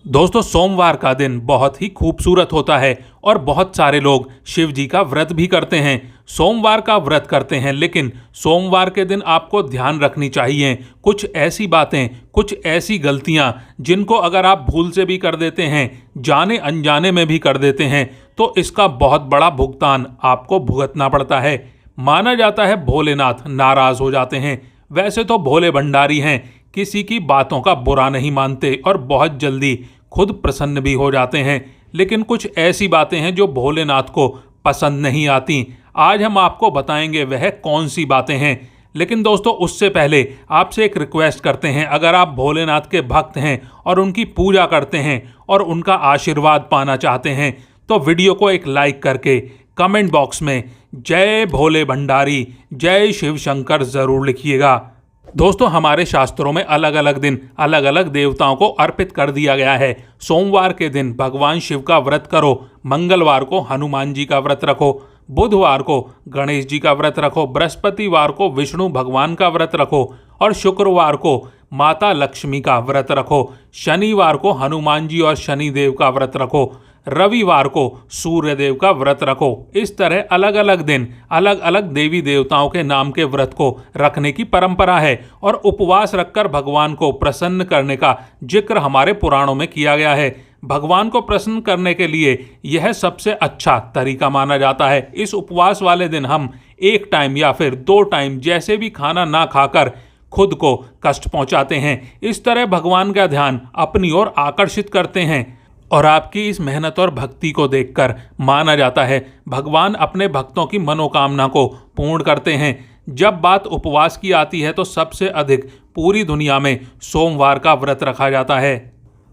दोस्तों, सोमवार का दिन बहुत ही खूबसूरत होता है और बहुत सारे लोग शिव जी का व्रत भी करते हैं। सोमवार का व्रत करते हैं, लेकिन सोमवार के दिन आपको ध्यान रखनी चाहिए कुछ ऐसी बातें, कुछ ऐसी गलतियां जिनको अगर आप भूल से भी कर देते हैं, जाने अनजाने में भी कर देते हैं, तो इसका बहुत बड़ा भुगतान आपको भुगतना पड़ता है। माना जाता है भोलेनाथ नाराज हो जाते हैं। वैसे तो भोले भंडारी हैं, किसी की बातों का बुरा नहीं मानते और बहुत जल्दी खुद प्रसन्न भी हो जाते हैं, लेकिन कुछ ऐसी बातें हैं जो भोलेनाथ को पसंद नहीं आती। आज हम आपको बताएंगे वह कौन सी बातें हैं। लेकिन दोस्तों, उससे पहले आपसे एक रिक्वेस्ट करते हैं, अगर आप भोलेनाथ के भक्त हैं और उनकी पूजा करते हैं और उनका आशीर्वाद पाना चाहते हैं, तो वीडियो को एक लाइक करके कमेंट बॉक्स में जय भोले भंडारी, जय शिव शंकर ज़रूर लिखिएगा। दोस्तों, हमारे शास्त्रों में अलग अलग दिन अलग अलग देवताओं को अर्पित कर दिया गया है। सोमवार के दिन भगवान शिव का व्रत करो, मंगलवार को हनुमान जी का व्रत रखो, बुधवार को गणेश जी का व्रत रखो, बृहस्पतिवार को विष्णु भगवान का व्रत रखो और शुक्रवार को माता लक्ष्मी का व्रत रखो, शनिवार को हनुमान जी और शनिदेव का व्रत रखो, रविवार को सूर्य देव का व्रत रखो। इस तरह अलग अलग दिन अलग अलग देवी देवताओं के नाम के व्रत को रखने की परंपरा है और उपवास रखकर भगवान को प्रसन्न करने का जिक्र हमारे पुराणों में किया गया है। भगवान को प्रसन्न करने के लिए यह सबसे अच्छा तरीका माना जाता है। इस उपवास वाले दिन हम एक टाइम या फिर 2 टाइम जैसे भी खाना ना खाकर खुद को कष्ट पहुंचाते हैं। इस तरह भगवान का ध्यान अपनी ओर आकर्षित करते हैं और आपकी इस मेहनत और भक्ति को देखकर माना जाता है भगवान अपने भक्तों की मनोकामना को पूर्ण करते हैं। जब बात उपवास की आती है तो सबसे अधिक पूरी दुनिया में सोमवार का व्रत रखा जाता है।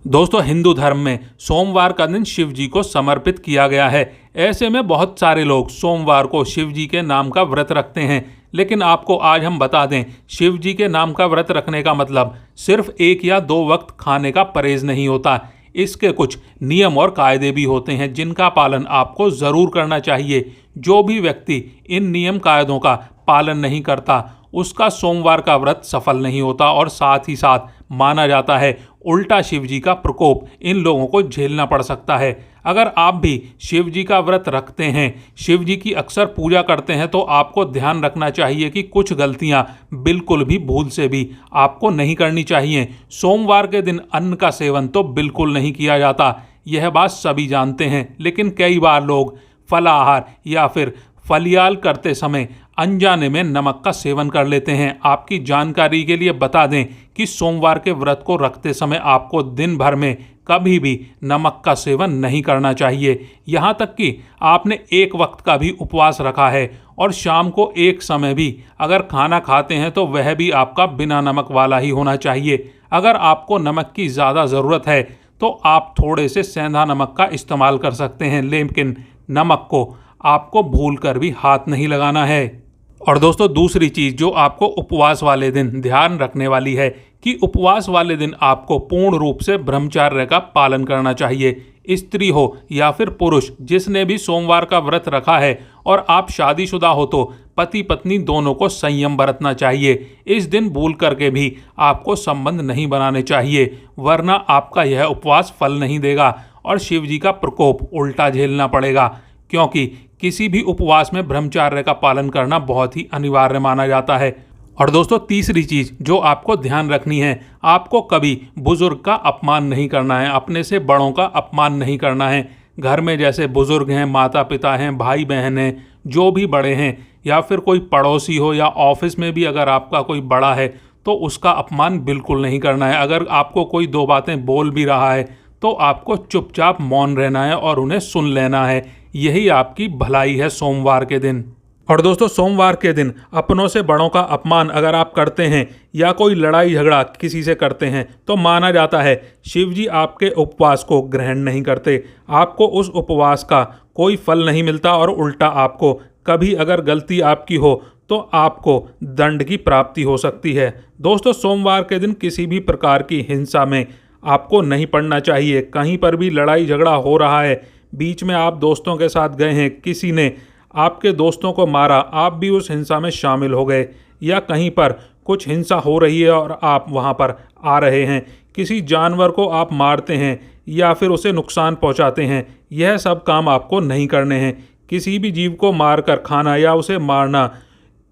दोस्तों, हिंदू धर्म में सोमवार का दिन शिव जी को समर्पित किया गया है। ऐसे में बहुत सारे लोग सोमवार को शिव जी के नाम का व्रत रखते हैं। लेकिन आपको आज हम बता दें, शिव जी के नाम का व्रत रखने का मतलब सिर्फ 1 या 2 वक्त खाने का परहेज नहीं होता। इसके कुछ नियम और कायदे भी होते हैं जिनका पालन आपको ज़रूर करना चाहिए। जो भी व्यक्ति इन नियम कायदों का पालन नहीं करता, उसका सोमवार का व्रत सफल नहीं होता और साथ ही साथ माना जाता है उल्टा शिव जी का प्रकोप इन लोगों को झेलना पड़ सकता है। अगर आप भी शिव जी का व्रत रखते हैं, शिव जी की अक्सर पूजा करते हैं, तो आपको ध्यान रखना चाहिए कि कुछ गलतियां बिल्कुल भी भूल से भी आपको नहीं करनी चाहिए। सोमवार के दिन अन्न का सेवन तो बिल्कुल नहीं किया जाता, यह बात सभी जानते हैं। लेकिन कई बार लोग फलाहार या फिर फलियाल करते समय अनजाने में नमक का सेवन कर लेते हैं। आपकी जानकारी के लिए बता दें कि सोमवार के व्रत को रखते समय आपको दिन भर में कभी भी नमक का सेवन नहीं करना चाहिए। यहाँ तक कि आपने 1 वक्त का भी उपवास रखा है और शाम को एक समय भी अगर खाना खाते हैं तो वह भी आपका बिना नमक वाला ही होना चाहिए। अगर आपको नमक की ज़्यादा ज़रूरत है तो आप थोड़े से सेंधा नमक का इस्तेमाल कर सकते हैं, लेकिन नमक को आपको भूल कर भी हाथ नहीं लगाना है। और दोस्तों, दूसरी चीज़ जो आपको उपवास वाले दिन ध्यान रखने वाली है कि उपवास वाले दिन आपको पूर्ण रूप से ब्रह्मचर्य का पालन करना चाहिए। स्त्री हो या फिर पुरुष, जिसने भी सोमवार का व्रत रखा है और आप शादीशुदा हो तो पति पत्नी दोनों को संयम बरतना चाहिए। इस दिन भूल करके भी आपको संबंध नहीं बनाने चाहिए, वरना आपका यह उपवास फल नहीं देगा और शिव जी का प्रकोप उल्टा झेलना पड़ेगा। क्योंकि किसी भी उपवास में ब्रह्मचर्य का पालन करना बहुत ही अनिवार्य माना जाता है। और दोस्तों, तीसरी चीज़ जो आपको ध्यान रखनी है, आपको कभी बुजुर्ग का अपमान नहीं करना है, अपने से बड़ों का अपमान नहीं करना है। घर में जैसे बुजुर्ग हैं, माता पिता हैं, भाई बहन हैं, जो भी बड़े हैं, या फिर कोई पड़ोसी हो या ऑफिस में भी अगर आपका कोई बड़ा है तो उसका अपमान बिल्कुल नहीं करना है। अगर आपको कोई 2 बातें बोल भी रहा है तो आपको चुपचाप मौन रहना है और उन्हें सुन लेना है। यही आपकी भलाई है सोमवार के दिन। और दोस्तों, सोमवार के दिन अपनों से बड़ों का अपमान अगर आप करते हैं या कोई लड़ाई झगड़ा किसी से करते हैं तो माना जाता है शिव जी आपके उपवास को ग्रहण नहीं करते, आपको उस उपवास का कोई फल नहीं मिलता और उल्टा आपको कभी अगर गलती आपकी हो तो आपको दंड की प्राप्ति हो सकती है। दोस्तों, सोमवार के दिन किसी भी प्रकार की हिंसा में आपको नहीं पड़ना चाहिए। कहीं पर भी लड़ाई झगड़ा हो रहा है, बीच में आप दोस्तों के साथ गए हैं, किसी ने आपके दोस्तों को मारा, आप भी उस हिंसा में शामिल हो गए, या कहीं पर कुछ हिंसा हो रही है और आप वहाँ पर आ रहे हैं, किसी जानवर को आप मारते हैं या फिर उसे नुकसान पहुँचाते हैं, यह सब काम आपको नहीं करने हैं। किसी भी जीव को मारकर खाना या उसे मारना,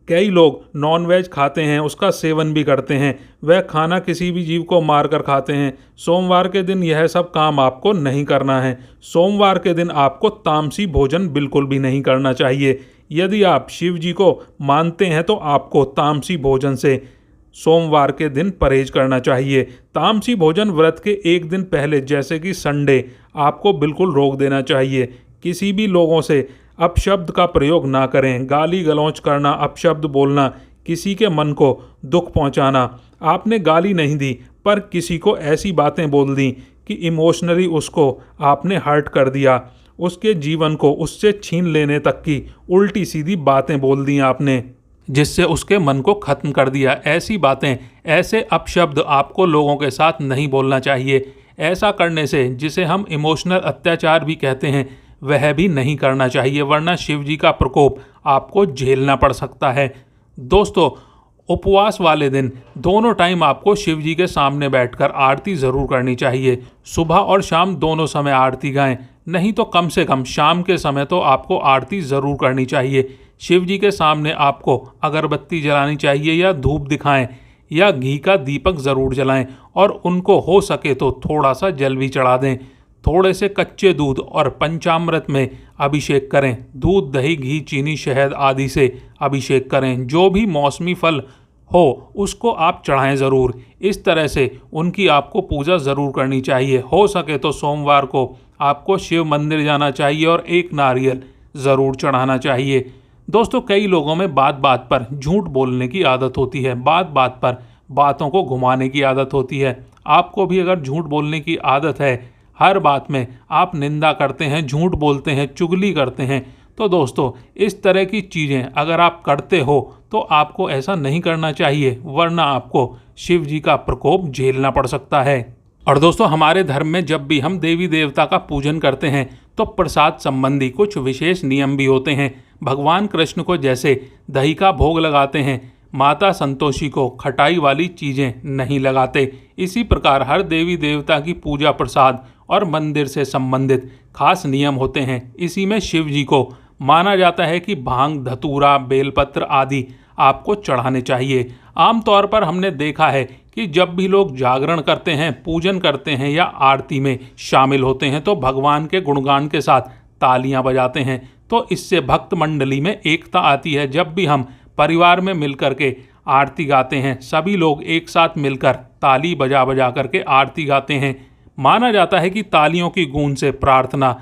कई लोग नॉनवेज खाते हैं, उसका सेवन भी करते हैं, वह खाना किसी भी जीव को मारकर खाते हैं। सोमवार के दिन यह सब काम आपको नहीं करना है। सोमवार के दिन आपको तामसी भोजन बिल्कुल भी नहीं करना चाहिए। यदि आप शिव जी को मानते हैं तो आपको तामसी भोजन से सोमवार के दिन परहेज करना चाहिए। तामसी भोजन व्रत के एक दिन पहले जैसे कि संडे आपको बिल्कुल रोक देना चाहिए। किसी भी लोगों से अपशब्द का प्रयोग ना करें। गाली गलौज करना, अपशब्द बोलना, किसी के मन को दुख पहुंचाना। आपने गाली नहीं दी पर किसी को ऐसी बातें बोल दी कि इमोशनली उसको आपने हर्ट कर दिया, उसके जीवन को उससे छीन लेने तक की उल्टी सीधी बातें बोल दी आपने, जिससे उसके मन को ख़त्म कर दिया। ऐसी बातें, ऐसे अपशब्द आपको लोगों के साथ नहीं बोलना चाहिए। ऐसा करने से, जिसे हम इमोशनल अत्याचार भी कहते हैं, वह भी नहीं करना चाहिए, वरना शिव जी का प्रकोप आपको झेलना पड़ सकता है। दोस्तों, उपवास वाले दिन दोनों टाइम आपको शिव जी के सामने बैठकर आरती ज़रूर करनी चाहिए। सुबह और शाम दोनों समय आरती गाएं, नहीं तो कम से कम शाम के समय तो आपको आरती ज़रूर करनी चाहिए। शिव जी के सामने आपको अगरबत्ती जलानी चाहिए या धूप दिखाएं या घी का दीपक ज़रूर जलाएं और उनको हो सके तो थोड़ा सा जल भी चढ़ा दें। थोड़े से कच्चे दूध और पंचामृत में अभिषेक करें। दूध, दही, घी, चीनी, शहद आदि से अभिषेक करें। जो भी मौसमी फल हो उसको आप चढ़ाएं ज़रूर। इस तरह से उनकी आपको पूजा ज़रूर करनी चाहिए। हो सके तो सोमवार को आपको शिव मंदिर जाना चाहिए और एक नारियल ज़रूर चढ़ाना चाहिए। दोस्तों, कई लोगों में बात बात पर झूठ बोलने की आदत होती है, बात बात पर बातों को घुमाने की आदत होती है। आपको भी अगर झूठ बोलने की आदत है, हर बात में आप निंदा करते हैं, झूठ बोलते हैं, चुगली करते हैं, तो दोस्तों इस तरह की चीज़ें अगर आप करते हो तो आपको ऐसा नहीं करना चाहिए, वरना आपको शिव जी का प्रकोप झेलना पड़ सकता है। और दोस्तों, हमारे धर्म में जब भी हम देवी देवता का पूजन करते हैं तो प्रसाद संबंधी कुछ विशेष नियम भी होते हैं। भगवान कृष्ण को जैसे दही का भोग लगाते हैं, माता संतोषी को खटाई वाली चीज़ें नहीं लगाते। इसी प्रकार हर देवी देवता की पूजा प्रसाद और मंदिर से संबंधित खास नियम होते हैं। इसी में शिव जी को माना जाता है कि भांग, धतूरा, बेलपत्र आदि आपको चढ़ाने चाहिए। आमतौर पर हमने देखा है कि जब भी लोग जागरण करते हैं, पूजन करते हैं या आरती में शामिल होते हैं तो भगवान के गुणगान के साथ तालियां बजाते हैं। तो इससे भक्त मंडली में एकता आती है। जब भी हम परिवार में मिलकर के आरती गाते हैं, सभी लोग एक साथ मिलकर ताली बजा बजा करके आरती गाते हैं। माना जाता है कि तालियों की गूंज से प्रार्थना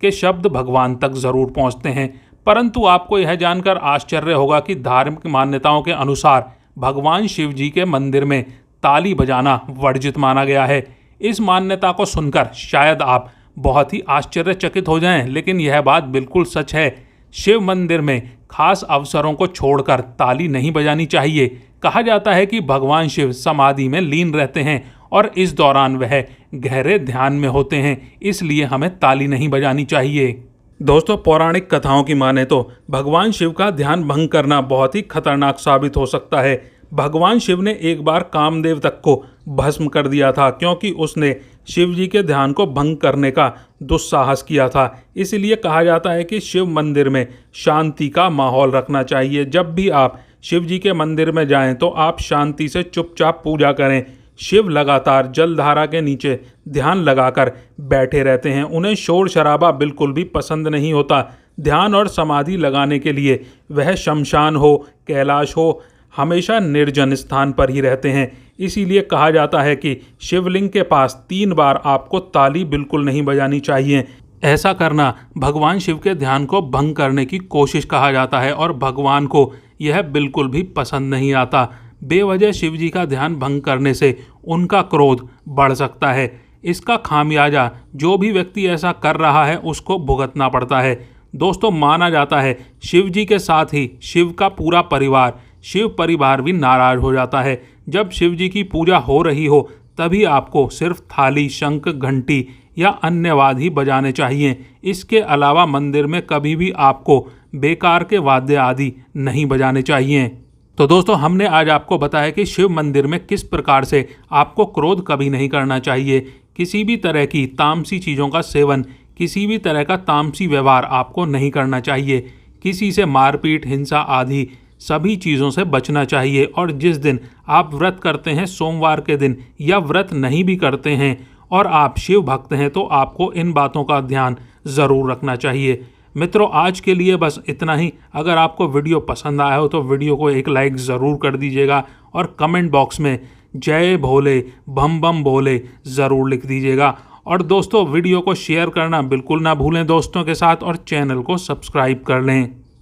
के शब्द भगवान तक ज़रूर पहुंचते हैं। परंतु आपको यह जानकर आश्चर्य होगा कि धार्मिक मान्यताओं के अनुसार भगवान शिव जी के मंदिर में ताली बजाना वर्जित माना गया है। इस मान्यता को सुनकर शायद आप बहुत ही आश्चर्यचकित हो जाएं, लेकिन यह बात बिल्कुल सच है। शिव मंदिर में खास अवसरों को छोड़कर ताली नहीं बजानी चाहिए। कहा जाता है कि भगवान शिव समाधि में लीन रहते हैं और इस दौरान वह गहरे ध्यान में होते हैं, इसलिए हमें ताली नहीं बजानी चाहिए। दोस्तों, पौराणिक कथाओं की माने तो भगवान शिव का ध्यान भंग करना बहुत ही खतरनाक साबित हो सकता है। भगवान शिव ने एक बार कामदेव तक को भस्म कर दिया था, क्योंकि उसने शिव जी के ध्यान को भंग करने का दुस्साहस किया था। इसलिए कहा जाता है कि शिव मंदिर में शांति का माहौल रखना चाहिए। जब भी आप शिव जी के मंदिर में जाएं तो आप शांति से चुपचाप पूजा करें। शिव लगातार जलधारा के नीचे ध्यान लगाकर बैठे रहते हैं। उन्हें शोर शराबा बिल्कुल भी पसंद नहीं होता। ध्यान और समाधि लगाने के लिए वह शमशान हो, कैलाश हो, हमेशा निर्जन स्थान पर ही रहते हैं। इसीलिए कहा जाता है कि शिवलिंग के पास 3 बार आपको ताली बिल्कुल नहीं बजानी चाहिए। ऐसा करना भगवान शिव के ध्यान को भंग करने की कोशिश कहा जाता है और भगवान को यह बिल्कुल भी पसंद नहीं आता। बेवजह शिव जी का ध्यान भंग करने से उनका क्रोध बढ़ सकता है। इसका खामियाजा जो भी व्यक्ति ऐसा कर रहा है उसको भुगतना पड़ता है। दोस्तों, माना जाता है शिव जी के साथ ही शिव का पूरा परिवार, शिव परिवार भी नाराज हो जाता है। जब शिव जी की पूजा हो रही हो तभी आपको सिर्फ थाली, शंख, घंटी या अन्य वाद्य ही बजाने चाहिए। इसके अलावा मंदिर में कभी भी आपको बेकार के वाद्य आदि नहीं बजाने चाहिए। तो दोस्तों हमने आज आपको बताया कि शिव मंदिर में किस प्रकार से आपको क्रोध कभी नहीं करना चाहिए, किसी भी तरह की तामसी चीज़ों का सेवन, किसी भी तरह का तामसी व्यवहार आपको नहीं करना चाहिए, किसी से मारपीट, हिंसा आदि सभी चीज़ों से बचना चाहिए। और जिस दिन आप व्रत करते हैं, सोमवार के दिन, या व्रत नहीं भी करते हैं और आप शिव भक्त हैं, तो आपको इन बातों का ध्यान ज़रूर रखना चाहिए। मित्रों, आज के लिए बस इतना ही। अगर आपको वीडियो पसंद आया हो तो वीडियो को एक लाइक ज़रूर कर दीजिएगा और कमेंट बॉक्स में जय भोले बम बम भोले ज़रूर लिख दीजिएगा। और दोस्तों, वीडियो को शेयर करना बिल्कुल ना भूलें दोस्तों के साथ, और चैनल को सब्सक्राइब कर लें।